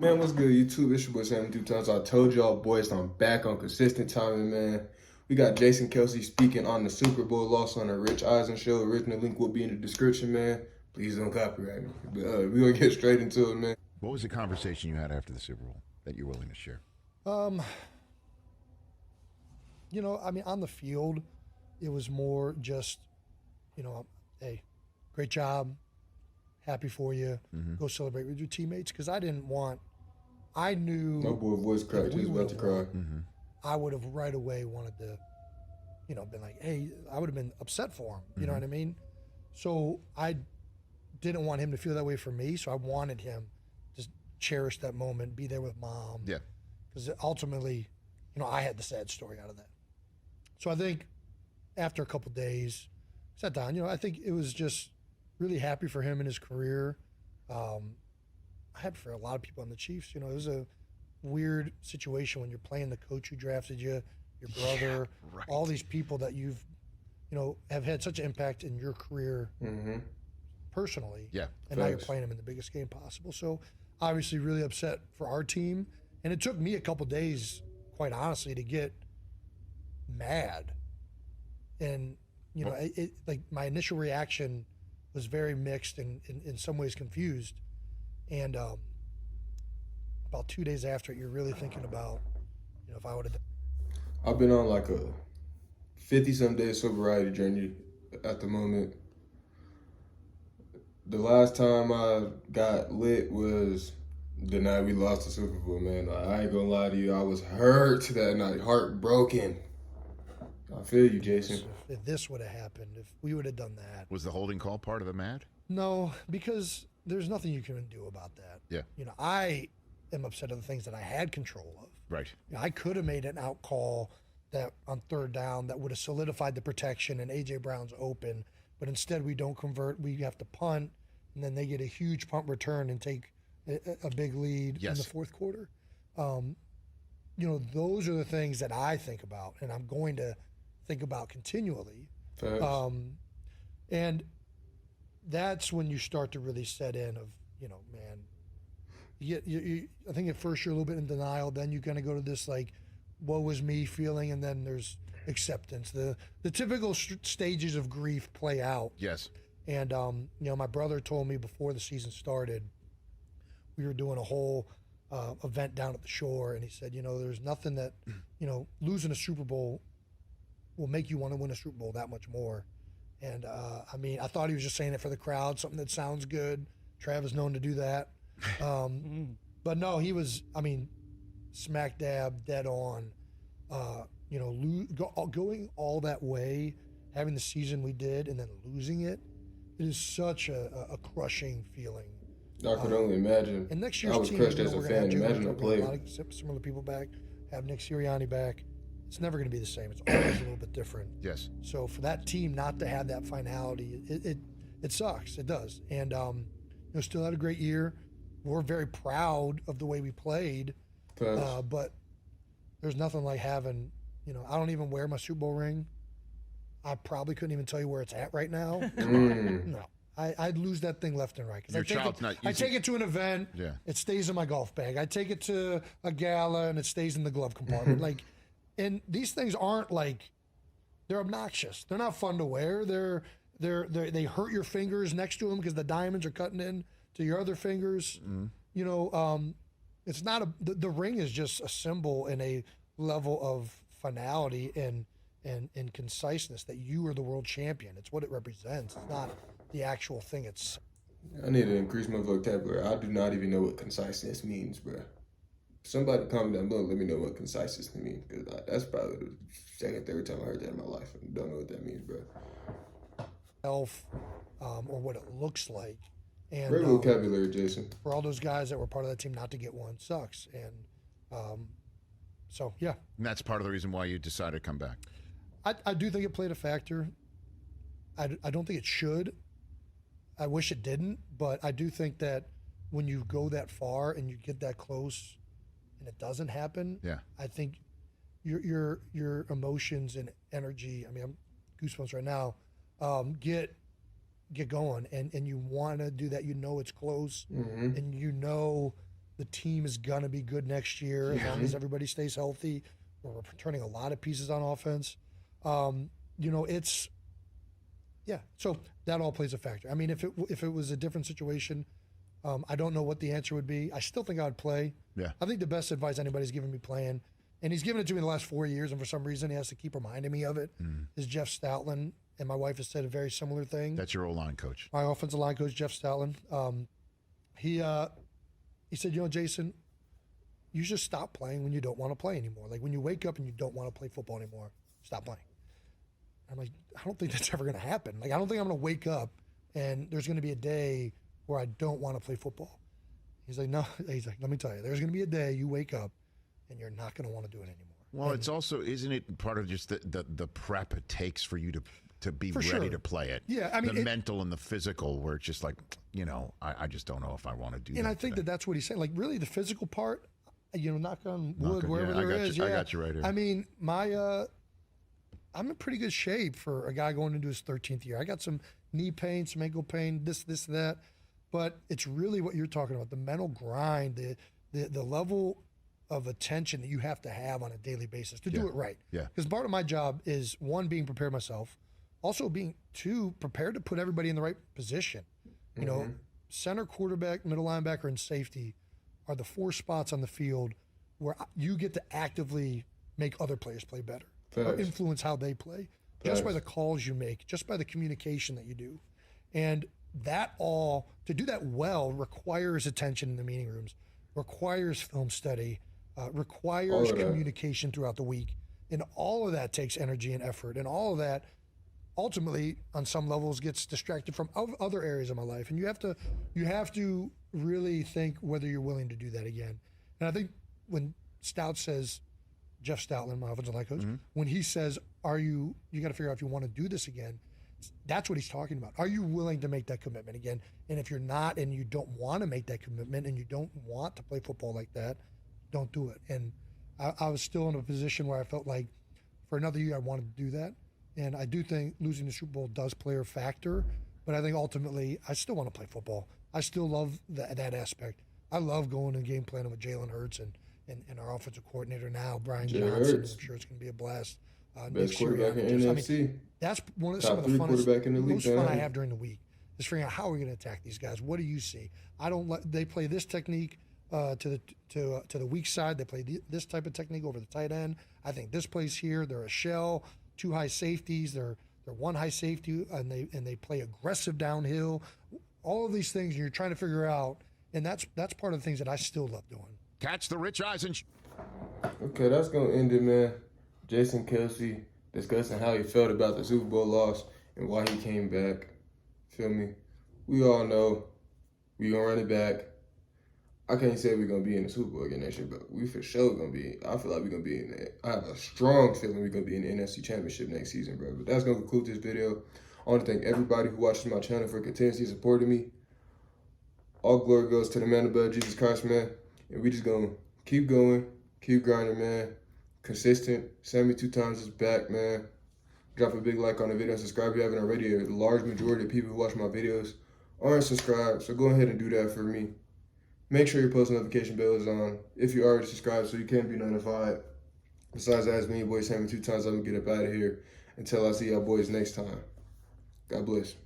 Man, what's good, YouTube? It's your boy Sam 2 times. I told y'all boys I'm back on consistent timing, man. We got Jason Kelce speaking on the Super Bowl loss on the Rich Eisen show. Original link will be in the description, man. Please don't copyright me. But we're gonna get straight into it, man. What was the conversation you had after the Super Bowl that you're willing to share? Um, on the field, it was more just, hey, great job, happy for you, go celebrate with your teammates. Because I knew My boy voice cracked. He was about to cry. I would have right away wanted to, been like, hey, I would have been upset for him. You know what I mean? So I didn't want him to feel that way for me. So I wanted him to cherish that moment, be there with mom. Yeah. Because ultimately, I had the sad story out of that. So I think after a couple days, sat down. I think it was just really happy for him in his career. Happy for a lot of people on the Chiefs. It was a weird situation when you're playing the coach who drafted you, your brother, right. all these people that you've, have had such an impact in your career personally. Yeah. And now you're playing them in the biggest game possible. So obviously really upset for our team. And it took me a couple days, quite honestly, to get mad. And, like my initial reaction was very mixed and in some ways confused. And about 2 days after it, you're really thinking about, if I would have. I've been on like a 50-some day sobriety journey at the moment. The last time I got lit was the night we lost the Super Bowl, man. I ain't gonna lie to you, I was hurt that night, heartbroken. I feel you, Jason. If this would have happened, if we would have done that. Was the holding call part of the mad? No, because there's nothing you can do about that. Yeah. I am upset at the things that I had control of. Right. I could have made an out call that on third down that would have solidified the protection and A.J. Brown's open, but instead we don't convert. We have to punt, and then they get a huge punt return and take a big lead in the fourth quarter. Those are the things that I think about, and I'm going to think about continually. And that's when you start to really set in of, man, I think at first you're a little bit in denial, then you kind of go to this like, woe was me feeling, and then there's acceptance. The typical stages of grief play out. Yes. And, my brother told me before the season started, we were doing a whole event down at the shore, and he said, there's nothing that, losing a Super Bowl will make you want to win a Super Bowl that much more. And, I thought he was just saying it for the crowd, something that sounds good. Trav is known to do that. But no, he was, smack dab, dead on. Going all that way, having the season we did, and then losing it, it is such a crushing feeling. I could only imagine. And next year's I was team, crushed as a fan. Imagine a a player. lot of similar people back, have Nick Sirianni back. It's never going to be the same. It's always a little bit different. Yes. So for that team not to have that finality, it sucks. It does. And still had a great year. We're very proud of the way we played. But there's nothing like having, I don't even wear my Super Bowl ring. I probably couldn't even tell you where it's at right now. No. I'd lose that thing left and right. Your child's not using... I take it to an event, it stays in my golf bag. I take it to a gala, and it stays in the glove compartment. And these things aren't they're obnoxious. They're not fun to wear. They hurt your fingers next to them because the diamonds are cutting in to your other fingers. It's not the ring is just a symbol and a level of finality and conciseness that you are the world champion. It's what it represents. It's not the actual thing. I need to increase my vocabulary. I do not even know what conciseness means, bro. Somebody comment down below, let me know what conciseness means, because that's probably the second, third time I heard that in my life. I don't know what that means, bro. Or what it looks like. And great vocabulary, Jason. For all those guys that were part of that team, not to get one sucks. And so, yeah. And that's part of the reason why you decided to come back. I do think it played a factor. I don't think it should. I wish it didn't, but I do think that when you go that far and you get that close and it doesn't happen, I think your emotions and energy, I'm goosebumps right now, get going, and you want to do that. It's close, and the team is going to be good next year as long as everybody stays healthy. We're returning a lot of pieces on offense. So that all plays a factor. I mean, if it was a different situation, I don't know what the answer would be. I still think I would play. Yeah. I think the best advice anybody's given me playing, and he's given it to me the last 4 years, and for some reason he has to keep reminding me of it, is Jeff Stoutland. And my wife has said a very similar thing. That's your O-line coach. My offensive line coach, Jeff Stoutland. He said, Jason, you just stop playing when you don't want to play anymore. Like when you wake up and you don't want to play football anymore, stop playing. I'm like, I don't think that's ever going to happen. Like, I don't think I'm going to wake up and there's going to be a day where I don't want to play football. He's like, no. He's like, let me tell you, there's going to be a day you wake up and you're not going to want to do it anymore. Well, it's also, isn't it part of just the prep it takes for you to be ready sure. to play it? Yeah, I mean, the mental and the physical, where it's just like, I just don't know if I want to do that. And I think that's what he's saying. Like, really, the physical part, knock on wood, wherever I got you right here. I mean, I'm in pretty good shape for a guy going into his 13th year. I got some knee pain, some ankle pain, this, that. But it's really what you're talking about, the mental grind, the level of attention that you have to have on a daily basis to do it right. Yeah. Because part of my job is, one, being prepared myself, also being, two, prepared to put everybody in the right position. You know, center, quarterback, middle linebacker, and safety are the 4 spots on the field where you get to actively make other players play better. Or influence how they play, just by the calls you make, just by the communication that you do. And that all, to do that well, requires attention in the meeting rooms, requires film study, requires communication throughout the week. And all of that takes energy and effort. And all of that ultimately, on some levels, gets distracted from other areas of my life. And you have to really think whether you're willing to do that again. And I think when Stout says, Jeff Stoutland, my offensive line coach, when he says, you got to figure out if you want to do this again, that's what he's talking about. Are you willing to make that commitment again? And if you're not, and you don't want to make that commitment, and you don't want to play football like that, don't do it. And I was still in a position where I felt like for another year I wanted to do that. And I do think losing the Super Bowl does play a factor, but I think ultimately I still want to play football. I still love that aspect. I love going and game planning with Jalen Hurts and our offensive coordinator now, Brian Johnson. I'm sure it's going to be a blast. Best quarterback in NFC. That's some of the most fun I have during the week is figuring out how we're going to attack these guys. What do you see? They play this technique to the weak side. They play this type of technique over the tight end. I think this plays here. They're a shell, 2 high safeties. They're 1 high safety, and they play aggressive downhill. All of these things you're trying to figure out, and that's part of the things that I still love doing. Catch the Rich Eisen. Okay, that's going to end it, man. Jason Kelce discussing how he felt about the Super Bowl loss and why he came back. Feel me? We all know we going to run it back. I can't say we're going to be in the Super Bowl again next year, but we for sure going to be. I feel like we're going to be in it. I have a strong feeling we're going to be in the NFC Championship next season, bro. But that's going to conclude this video. I want to thank everybody who watches my channel for continuously supporting me. All glory goes to the man above, Jesus Christ, man. And we just going to keep going, keep grinding, man. Consistent. 72 times is back, man. Drop a big like on the video and subscribe if you haven't already. A large majority of people who watch my videos aren't subscribed, so go ahead and do that for me. Make sure your post notification bell is on if you already subscribed so you can be notified. Besides that, as me and boys 72 times, I'm going to get up out of here until I see y'all boys next time. God bless.